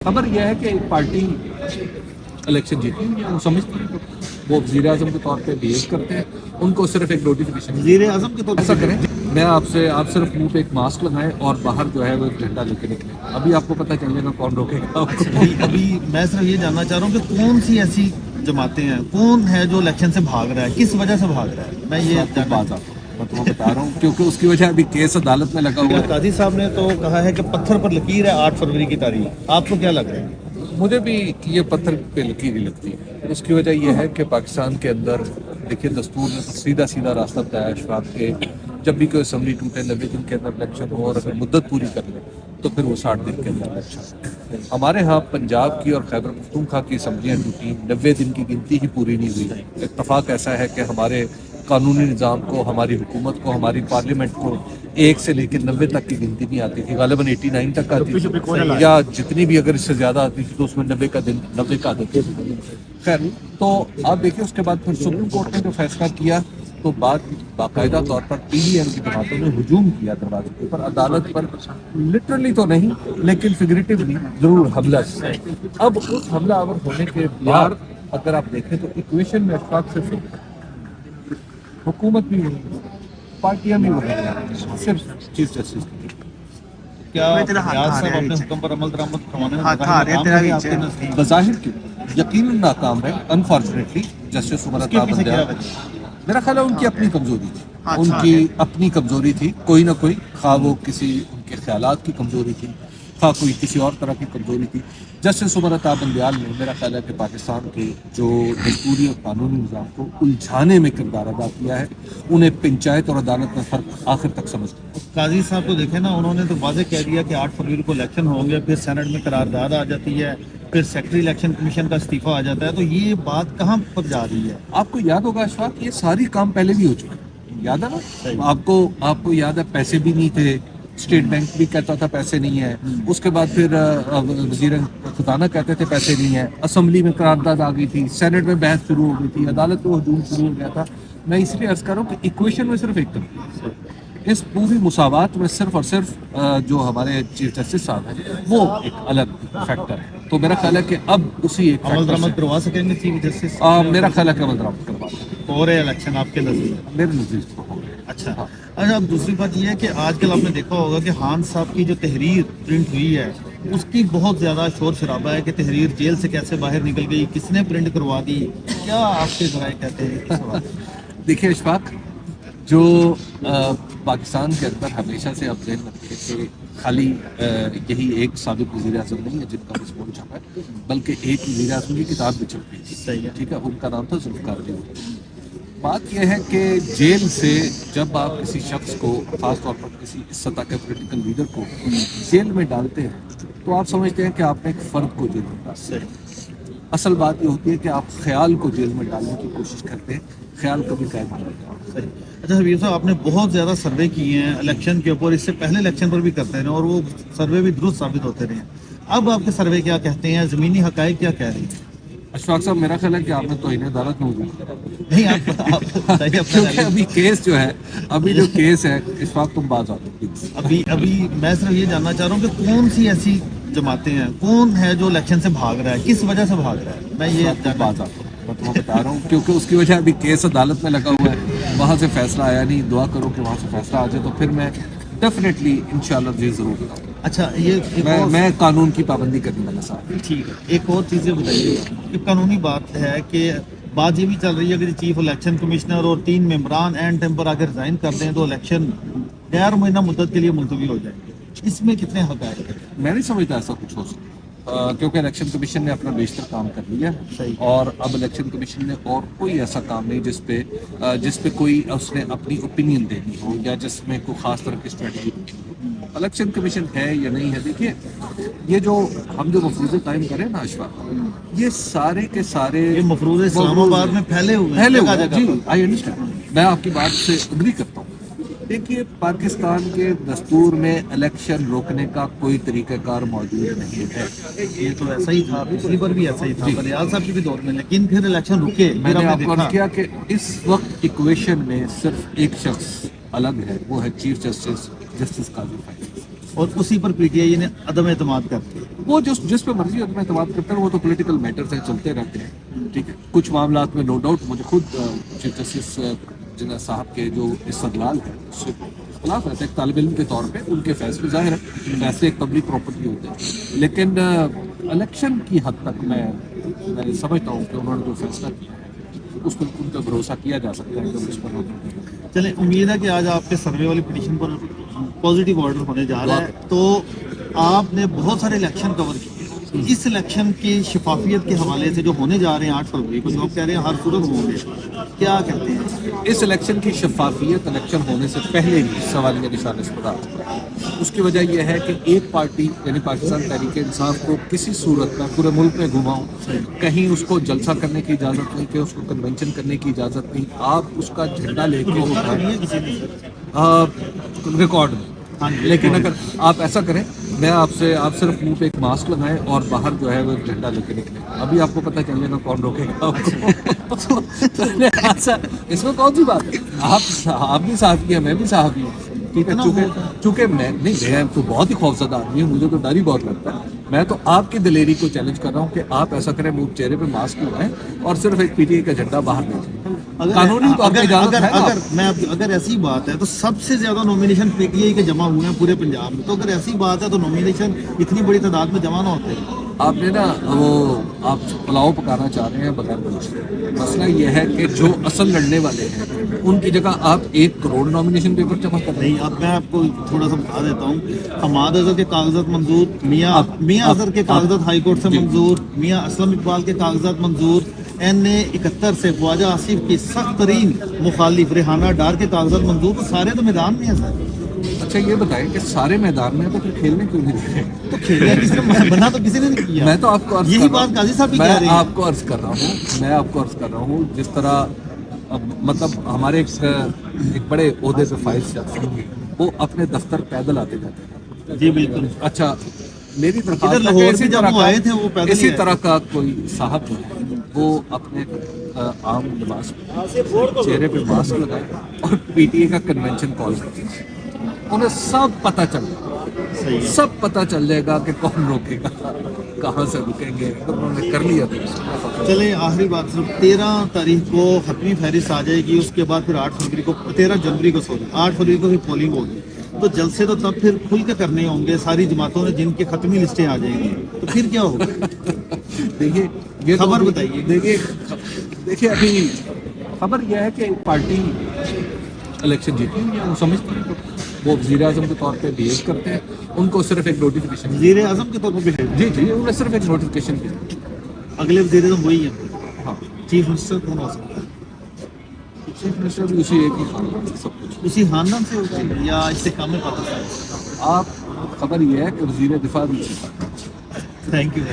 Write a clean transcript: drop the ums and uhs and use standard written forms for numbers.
खबर यह है कि एक पार्टी इलेक्शन जीती है, वो समझती है वो वज़ीर आज़म के तौर पे बिहेव करते हैं, उनको सिर्फ एक नोटिफिकेशन वज़ीर आज़म के तौर पर ऐसा करें। मैं आपसे आप सिर्फ मुंह पे एक मास्क लगाएं और बाहर जो है वो एक झंडा लेके निकलें, अभी आपको पता चल जाएगा कौन रोकेगा आपको। अभी मैं सिर्फ ये जानना चाह रहा हूँ कि कौन सी ऐसी जमातें हैं, कौन है जो इलेक्शन से भाग रहा है, किस वजह से भाग रहा है, मैं ये आपको बात आता हूँ, मैं तुम्हें बता रहा हूँ क्योंकि उसकी वजह अभी केस अदालत में लगा हुआ है। काजी साहब ने तो कहा है कि पत्थर पर लकीर है 8 फरवरी की तारीख, आपको क्या लग रहा है? मुझे भी ये पत्थर पे लकीर ही लगती है। उसकी वजह यह है कि पाकिस्तान के अंदर देखिए दस्तूर ने तो सीधा सीधा रास्ता बताया अशफाक के, जब भी कोई असम्बली टूटे 90 दिन के अंदर इलेक्शन हो और अगर मुद्दत पूरी कर ले तो फिर वो 60 दिन के अंदर इलेक्शन। हमारे यहाँ पंजाब की और खैबर पख्तूनख्वा की असम्बलियाँ टूटी, 90 दिन की गिनती ही पूरी नहीं हुई। इत्तफाक ऐसा है कि हमारे कानूनी निज़ाम को, हमारी हुकूमत को, हमारी पार्लियामेंट को 1 से लेकर 90 तक की गिनती नहीं आती थी, गालिबन 89 तक आती थी, या जितनी भी अगर इससे ज़्यादा आती थी तो उसमें 90 का आदत थी। खैर, तो आप देखिए उसके बाद फिर सुप्रीम कोर्ट ने जो फैसला किया तो बाकायदा तौर पर पीडीएम की जमातों ने हुजूम किया दरवाजे के ऊपर, अदालत पर लिटरली तो नहीं लेकिन फिगरेटिवली जरूर हमला किया। अब उस हमलावर होने के बाद अगर आप देखें तो इक्वेशन में अशफाक सिर्फ हुकूमत भी वही, पार्टियां भी वही, सिर्फ चीफ जस्टिस की। क्या रियाज साहब अपने हुक्म पर अमल दरामद करवाने में आपके नज़दीक बज़ाहिर क्यों यकीनन नाकाम है, अनफॉर्चुनेटली जस्टिस उमर अता बंदयाल, मेरा ख्याल है उनकी अपनी कमजोरी थी, उनकी अपनी कमजोरी थी, कोई ना कोई, खा वो किसी उनके ख्यालात की कमजोरी थी, खा कोई किसी और तरह की कमजोरी थी। जस्टिस उमर अता बंदयाल ने मेरा ख्याल है कि पाकिस्तान के जो दस्तूरी और कानूनी निज़ाम को उलझाने में किरदार अदा किया है, उन्हें पंचायत और अदालत में फ़र्क आखिर तक समझ लिया। काजी साहब को देखें ना, उन्होंने तो वाज़ेह कह दिया कि 8 फरवरी को इलेक्शन होंगे, फिर सेनेट में करारदाद आ जाती है, फिर सेक्रेटरी इलेक्शन कमीशन का इस्तीफा आ जाता है, तो ये बात कहाँ पर जा रही है? आपको याद होगा अशफाक, ये सारी काम पहले भी हो चुके, याद है ना आपको याद है पैसे भी नहीं थे, स्टेट बैंक भी कहता था पैसे नहीं है, उसके बाद फिर वजीर खजाना कहते थे पैसे नहीं है, असम्बली में करारदाद आ गई थी, सेनेट में बहस शुरू हो गई थी, अदालत में हजूम शुरू हो गया था। मैं इसलिए अर्ज कर रहा हूँ कि इक्वेशन में सिर्फ एक तरफ, इस पूरी मुसावात में सिर्फ और सिर्फ जो हमारे चीफ जस्टिस साहब हैं वो एक अलग फैक्टर है। तो मेरा ख्याल है कि अब उसी एक अमल दरामद करवा सकेंगे चीफ जस्टिस? मेरा ख्याल है कि अमल दरामद करवा हो रहे इलेक्शन आपके नज़दीक? मेरे नज़दीक तो हो। अच्छा अच्छा, अब दूसरी बात ये है कि आजकल आपने देखा होगा कि खान साहब की जो तहरीर प्रिंट हुई है उसकी बहुत ज़्यादा शोर शराबा है कि तहरीर जेल से कैसे बाहर निकल गई, किसने प्रिंट करवा दी, क्या आपके ज़राए कहते हैं? देखिए अशफाक, जो पाकिस्तान के अंदर हमेशा से आप ज़हन रखें कि खाली यही एक साबिक वज़ीर आज़म नहीं है जिनका रिस्पॉन्स छपा है, बल्कि एक वज़ीर आज़म की किताब भी छप गई थी, सही है, ठीक है, उनका नाम था जुल्फ़िकार अली। बात यह है कि जेल से जब आप किसी शख्स को, ख़ास तौर पर किसी इस सतह के पॉलिटिकल लीडर को जेल में डालते हैं तो आप समझते हैं कि आपने एक फ़र्द को जेल में डाला है। असल बात ये होती है कि आप ख्याल को जेल में डालने की कोशिश करते हैं, ख्याल कभी कैद नहीं होता। अच्छा हबीब साहब, आपने बहुत ज़्यादा सर्वे किए हैं इलेक्शन के ऊपर, इससे पहले इलेक्शन पर भी करते रहे और वो सर्वे भी दुरुस्त साबित होते रहे। अब आपके सर्वे क्या कहते हैं, ज़मीनी हक़ाइक़ क्या कह रही हैं? अशफाक साहब, मेरा ख्याल है कि आपने तो इन्हें अदालत में नहीं, आप क्योंकि अभी केस जो है, अभी जो केस है, इस वक्त तुम बात आओ प्लीज। अभी मैं सिर्फ ये जानना चाह रहा हूँ कि कौन सी ऐसी जमातें हैं, कौन है जो इलेक्शन से भाग रहा है, किस वजह से भाग रहा है, मैं ये बात आता हूँ, मैं तुम्हें बता रहा हूँ क्योंकि उसकी वजह अभी केस अदालत में लगा हुआ है, वहाँ से फैसला आया नहीं। दुआ करो कि वहाँ से फैसला आ जाए तो फिर मैं डेफिनेटली इंशाल्लाह जी जरूर बताऊँ। अच्छा, ये मैं कानून की पाबंदी करने वाला साहब। ठीक है, एक और चीज़ें बताइए, ये कानूनी बात है कि बात ये भी चल रही है कि चीफ इलेक्शन कमिश्नर और 3 मेंबरान एंड टाइम पर आकर रिजाइन कर दें तो इलेक्शन गैर मुअय्यना मुद्दत के लिए मुलतवी हो जाएंगे, इसमें कितने हक़ है? मैं नहीं समझता ऐसा कुछ हो सकता, क्योंकि इलेक्शन कमीशन ने अपना बेशतर काम कर लिया और अब इलेक्शन कमीशन ने और कोई ऐसा काम नहीं जिस पे कोई उसने अपनी ओपिनियन देनी हो या जिसमें कोई खास तरह की स्ट्रेटजी हो। इलेक्शन कमीशन है या नहीं है, देखिए ये जो हम जो मफरूज़े कायम करें ना अशफाक, ये सारे के सारे ये मफरूज़े इस्लामाबाद में फैले हुए हैं जी, आई अंडरस्टैंड, मैं आपकी बात से एग्री करता हूँ। देखिए पाकिस्तान के दस्तूर में इलेक्शन रोकने का कोई तरीक़ाकार मौजूद नहीं है। ये तो ऐसा ही था, पिछली बार भी ऐसा ही था रियाज साहब के भी दौर में, लेकिन फिर इलेक्शन रुके। मैंने आपको अर्ज़ किया कि इस वक्त इक्वेशन में सिर्फ एक शख्स अलग है, वो है चीफ जस्टिस काजी फैसल, और उसी पर पीटीआई ने अदम एतमाद करती है। وہ जिस पे मर्जी मैं एतमाद करता हूँ, वो तो पॉलिटिकल मैटर्स हैं, चलते रहते हैं, ठीक है। कुछ मामलात में नो डाउट मुझे खुद चीफ जस्टिस जिन्ना साहब के जो इस्तदलाल है उससे इख्तलाफ रहता है एक तालिब इल्म के तौर पे। उनके फैसले जाहिर है फैसले एक पब्लिक प्रॉपर्टी होते हैं, लेकिन इलेक्शन की हद तक मैं समझता हूँ कि उन्होंने जो फैसला किया है उस पर उनका भरोसा किया जा सकता है कि उस पर चलें, उम्मीद है कि आज आपके सर्वे वाली पिटीशन पर पॉजिटिव ऑर्डर होने जा रहा है। तो आपने बहुत सारे इलेक्शन कवर किए, इस इलेक्शन की शफाफियत के हवाले से जो होने जा रहे हैं 8 फरवरी को, जो आप कह रहे हैं हर सूरत होंगे, क्या कहते हैं? इस इलेक्शन की शफाफियत इलेक्शन होने से पहले ही सवालिया निशान इस पर आ चुका है। उसकी वजह यह है कि एक पार्टी यानी पाकिस्तान तहरीक इंसाफ को किसी सूरत में पूरे मुल्क में घुमाऊं, कहीं उसको जलसा करने की इजाज़त नहीं, कि उसको कन्वेंशन करने की इजाज़त नहीं। आप उसका झंडा लेके रिकॉर्ड में, लेकिन अगर आप ऐसा करें, मैं आपसे आप सिर्फ मुंह पे एक मास्क लगाएं और बाहर जो है वो झंडा लेके निकले, अभी आपको पता चल जाएगा कौन रोकेगा आपको। अच्छा, इसमें कौन सी बात है? आप भी साहबी हैं, मैं भी साहबी हूँ, ठीक है। चूंकि मैं तो बहुत ही खौफजदा आदमी हूँ, मुझे तो डर ही बहुत लगता है। मैं तो आपकी दिलेरी को चैलेंज कर रहा हूँ कि आप ऐसा करें, मुंह चेहरे पे मास्क लगाएं और सिर्फ एक पीटीआई का झंडा बाहर लें। कानूनी तो आपको इजाजत है ना। अगर ऐसी बात है तो सबसे ज्यादा नॉमिनेशन पीटीआई के जमा हुए हैं पूरे पंजाब में, तो अगर ऐसी बात है तो नॉमिनेशन इतनी बड़ी तादाद में जमा ना होते। आपने ना वो आप पुलाव पकाना चाह रहे हैं बगैर गोश्त। मसला ये है कि जो असल लड़ने वाले हैं उनकी जगह आप 1 करोड़ नॉमिनेशन पेपर जमा कर रहे हैं। नहीं, अब मैं आपको थोड़ा सा बता देता हूँ। हमाद अजहर के कागजात मंजूर, मियाँ अजहर के कागजात हाई कोर्ट से मंजूर, मियाँ असलम इकबाल के कागजात मंजूर, NA 71 से ख्वाजा आसिफ की सख्त तरीन मुखालिफ रेहाना डार के कागजात मंजूर, तो सारे तो मैदान में है सर। अच्छा ये बताएं कि सारे मैदान में तो फिर खेलने क्यों नहीं दिए? तो खेलने किसने बना, तो किसी ने नहीं किया। मैं तो आपको अर्ज यही बात काजी साहब भी कह रहे हैं। मैं आपको अर्ज कर रहा हूँ जिस तरह मतलब हमारे एक बड़े ओहदे पे फाइल शख्स हैं, वो अपने दफ्तर पैदल आते जाते हैं। जी बिल्कुल। अच्छा, मेरी तरफ इधर लाहौर से जब वो आए थे वो पैदल इसी तरह का कोई साहब जो है वो अपने आम लिबास में चेहरे पे मास्क लगाए और पीटीए का कन्वेंशन कॉल करते हैं। उन्हें सब पता चल जाएगा, सब पता चल जाएगा कि कौन रोकेगा, कहाँ से रुकेंगे, तो उन्होंने कर लिया। चले, आखिरी बात, सिर्फ 13 तारीख को खत्मी फहरिस्त आ जाएगी, उसके बाद फिर 8 फरवरी को 13 जनवरी को 8 फरवरी को भी पोलिंग होगी, तो जलसे तो तब फिर खुल के करने होंगे सारी जमातों ने जिनकी खत्मी लिस्टें आ जाएंगी, तो फिर क्या होगा? देखिए ये खबर बताइए। देखिए अभी खबर यह है कि पार्टी इलेक्शन जीती है, वो समझते हैं, वो वज़ीर आज़म के तौर पे बिहेव करते हैं, उनको सिर्फ एक नोटिफिकेशन, वज़ीर आज़म के तौर पर बिहेव, जी उन्हें सिर्फ एक नोटिफिकेशन किया। अगले वज़ीर आज़म वही है। हाँ, चीफ मिनिस्टर कौन हो सकता है? चीफ मिनिस्टर भी उसी एक ही खानदान से, सब कुछ उसी खानदान से होगा या इससे कम है पाकिस्तान? आप खबर यह है कि वज़ीर दिफा भी उसी खानदान से। Thank you.